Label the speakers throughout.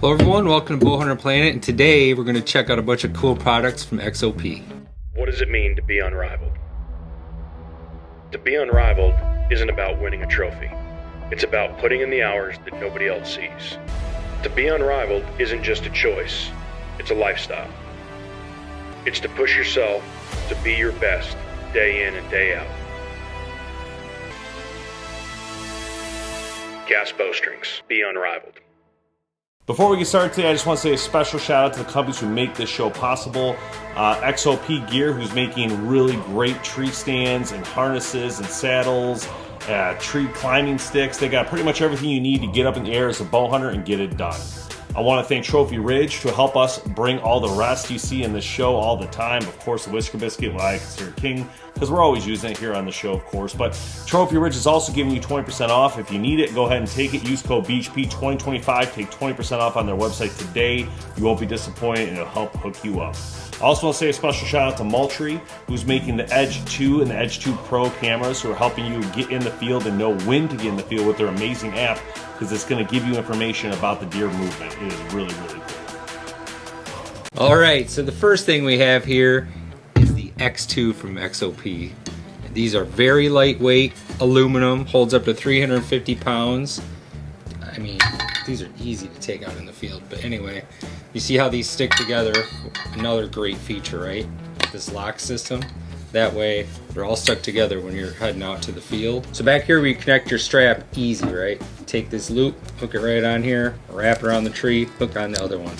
Speaker 1: Hello everyone, welcome to BowHunterPlanet, and today we're going to check out a bunch of cool products from XOP.
Speaker 2: What does it mean to be unrivaled? To be unrivaled isn't about winning a trophy. It's about putting in the hours that nobody else sees. To be unrivaled isn't just a choice, it's a lifestyle. It's to push yourself to be your best day in and day out. Gas Bowstrings, be unrivaled.
Speaker 3: Before we get started today, I just want to say a special shout out to the companies who make this show possible. XOP Gear, who's making really great tree stands and harnesses and saddles, tree climbing sticks. They got pretty much everything you need to get up in the air as a bow hunter and get it done. I want to thank Trophy Ridge to help us bring all the rest you see in this show all the time. Of course, the Whisker Biscuit, what I consider king, because we're always using it here on the show, of course. But Trophy Ridge is also giving you 20% off. If you need it, go ahead and take it. Use code BHP2025. Take 20% off on their website today. You won't be disappointed, and it'll help hook you up. I also want to say a special shout out to Archery, who's making the Edge 2 and the Edge 2 Pro cameras, who are helping you get in the field and know when to get in the field with their amazing app, because it's going to give you information about the deer movement. It is really, really cool.
Speaker 1: Alright, so the first thing we have here is the X2 from XOP. These are very lightweight aluminum, holds up to 350 pounds. I mean, these are easy to take out in the field, but anyway, you see how these stick together? Another great feature, right? This lock system. That way, they're all stuck together when you're heading out to the field. So back here, we connect your strap easy, right? Take this loop, hook it right on here, wrap it around the tree, hook on the other one.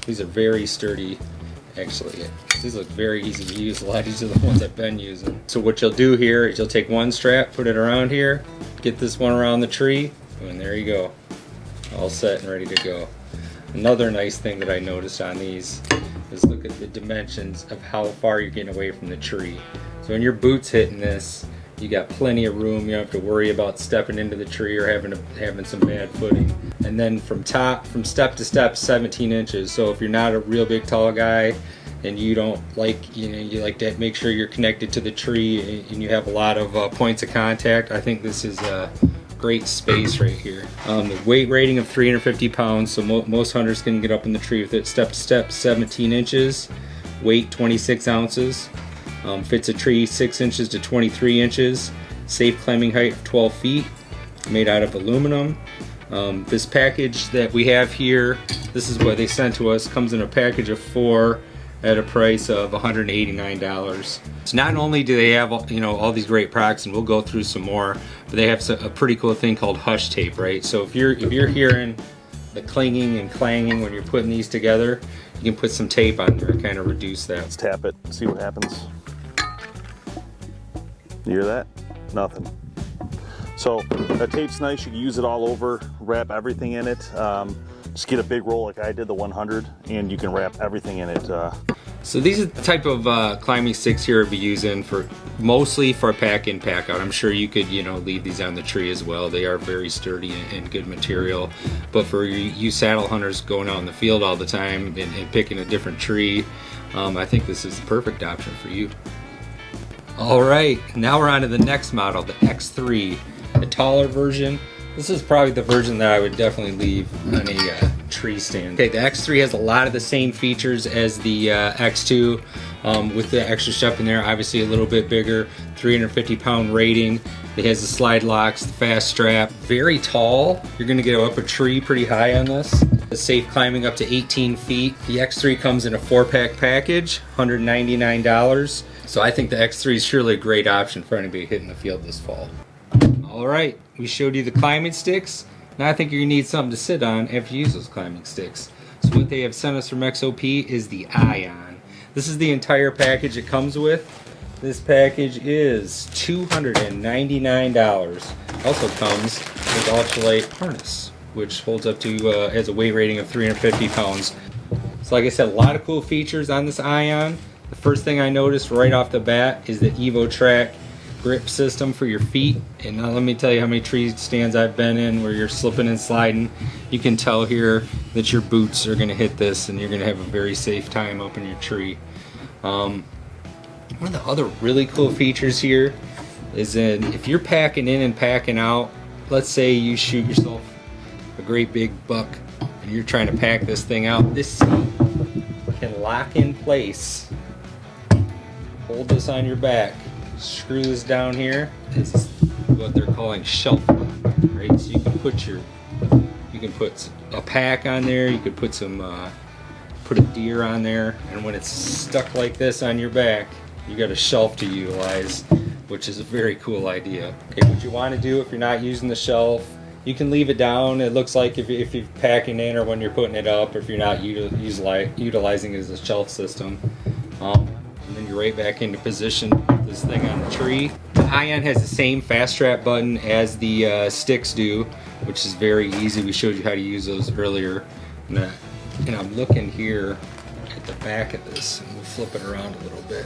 Speaker 1: These are very sturdy. Actually, these look very easy to use. A lot easier than the ones I've been using. So what you'll do here is you'll take one strap, put it around here, get this one around the tree, and there you go. All set and ready to go. Another nice thing that I noticed on these is look at the dimensions of how far you're getting away from the tree. So when your boot's hitting this, you got plenty of room. You don't have to worry about stepping into the tree or having some bad footing. And then from step to step, 17 inches. So if you're not a real big tall guy and you don't like, you like to make sure you're connected to the tree and you have a lot of points of contact, I think this is a great space right here. The weight rating of 350 pounds, so most hunters can get up in the tree with it. Step to step, 17 inches. Weight, 26 ounces. Fits a tree 6 inches to 23 inches. Safe climbing height of 12 feet. Made out of aluminum. This package that we have here, this is what they sent to us, comes in a package of 4 at a price of $189. So not only do they have all these great products, and we'll go through some more, but they have a pretty cool thing called hush tape, right? So if you're hearing the clanging and clanging when you're putting these together, you can put some tape on there and kind of reduce that.
Speaker 3: Let's tap it, see what happens. You hear that? Nothing. So that tape's nice. You can use it all over, wrap everything in it. Just get a big roll like I did, the 100, and you can wrap everything in it.
Speaker 1: So these are the type of climbing sticks here I'll be using mostly for pack in, pack out. I'm sure you could leave these on the tree as well. They are very sturdy and good material. But for you saddle hunters going out in the field all the time and picking a different tree, I think this is the perfect option for you. All right, now we're on to the next model, the X3, the taller version. This is probably the version that I would definitely leave on a tree stand. Okay, the X3 has a lot of the same features as the X2 with the extra stuff in there. Obviously a little bit bigger, 350 pound rating. It has the slide locks, the fast strap. Very tall. You're gonna get up a tree pretty high on this. It's safe climbing up to 18 feet. The X3 comes in a 4-pack package, $199. So I think the X3 is surely a great option for anybody hitting the field this fall. All right, we showed you the climbing sticks. Now I think you're gonna need something to sit on after you use those climbing sticks. So what they have sent us from XOP is the Ion. This is the entire package it comes with. This package is $299. Also comes with ultralight harness, which holds up to, has a weight rating of 350 pounds. So like I said, a lot of cool features on this Ion. The first thing I noticed right off the bat is the EvoTrack grip system for your feet. And now let me tell you how many tree stands I've been in where you're slipping and sliding. You can tell here that your boots are going to hit this and you're going to have a very safe time up in your tree. One of the other really cool features here is that if you're packing in and packing out, let's say you shoot yourself a great big buck and you're trying to pack this thing out, this seat can lock in place. Hold this on your back, screw this down here. It's what they're calling shelf lock, right? So you can put a pack on there, you could put put a deer on there, and when it's stuck like this on your back, you got a shelf to utilize, which is a very cool idea. Okay, what you want to do if you're not using the shelf, you can leave it down. It looks like if you're packing in or when you're putting it up, or if you're not utilizing it as a shelf system. And then you're right back into position, put this thing on the tree. The Ion has the same fast strap button as the sticks do, which is very easy. We showed you how to use those earlier. And I'm looking here at the back of this, and we'll flip it around a little bit,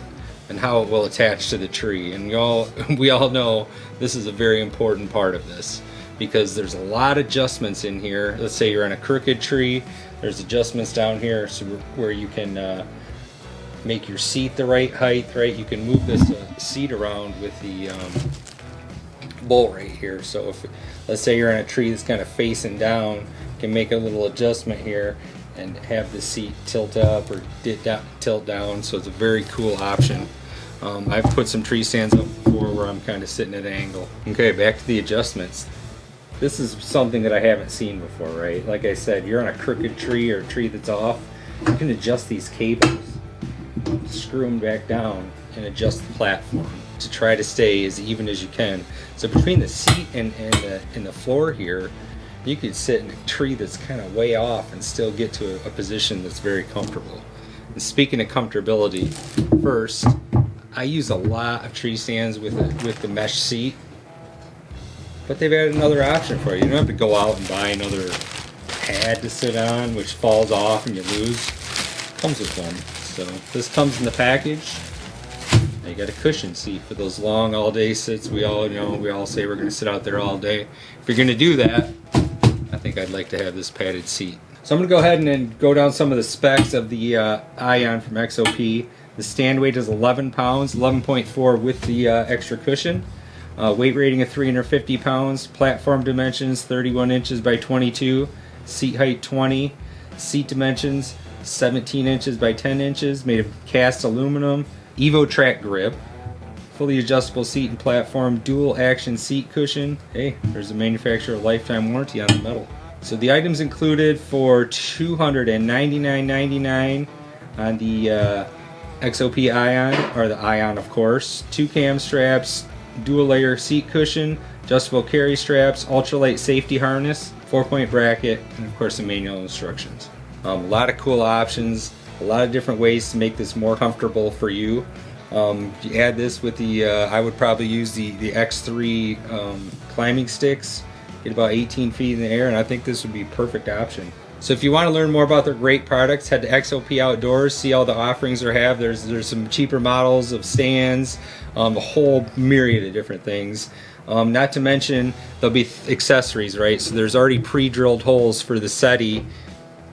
Speaker 1: and how it will attach to the tree. And we all know this is a very important part of this, because there's a lot of adjustments in here. Let's say you're on a crooked tree, there's adjustments down here so where you can make your seat the right height, right? You can move this seat around with the bolt right here. So if, let's say you're on a tree that's kind of facing down, you can make a little adjustment here and have the seat tilt up or tilt down. So it's a very cool option. I've put some tree stands up before where I'm kind of sitting at an angle. Okay, back to the adjustments. This is something that I haven't seen before, right? Like I said, you're on a crooked tree or a tree that's off, you can adjust these cables, screw them back down, and adjust the platform to try to stay as even as you can. So between the seat and the floor here, you could sit in a tree that's kind of way off and still get to a position that's very comfortable. And speaking of comfortability, first, I use a lot of tree stands with the mesh seat, but they've added another option for you. You don't have to go out and buy another pad to sit on, which falls off and you lose. It comes with one. So this comes in the package. Now you got a cushion seat for those long all-day sits. We all say we're going to sit out there all day. If you're going to do that, I think I'd like to have this padded seat. So I'm going to go ahead and then go down some of the specs of the Ion from XOP. The stand weight is 11 pounds, 11.4 with the extra cushion. Weight rating of 350 pounds. Platform dimensions 31 inches by 22. Seat height 20. Seat dimensions 17 inches by 10 inches. Made of cast aluminum. Evo track grip. Fully adjustable seat and platform. Dual action seat cushion. Hey, there's a manufacturer lifetime warranty on the metal. So the items included for $299.99 on the XOP Ion, or the Ion of course. 2 cam straps, dual layer seat cushion, adjustable carry straps, ultralight safety harness, 4-point bracket, and of course the manual instructions. A lot of cool options, a lot of different ways to make this more comfortable for you. If you add this with the, I would probably use the X3 climbing sticks, get about 18 feet in the air, and I think this would be a perfect option. So if you want to learn more about their great products, head to XOP Outdoors, see all the offerings they have. There's some cheaper models of stands, a whole myriad of different things. Not to mention there'll be accessories, right? So there's already pre-drilled holes for the SETI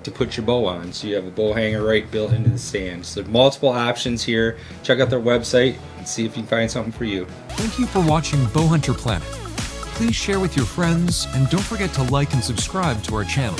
Speaker 1: to put your bow on. So you have a bow hanger right built into the stand. So multiple options here. Check out their website and see if you can find something for you.
Speaker 4: Thank you for watching BowHunterPlanet. Please share with your friends and don't forget to like and subscribe to our channel.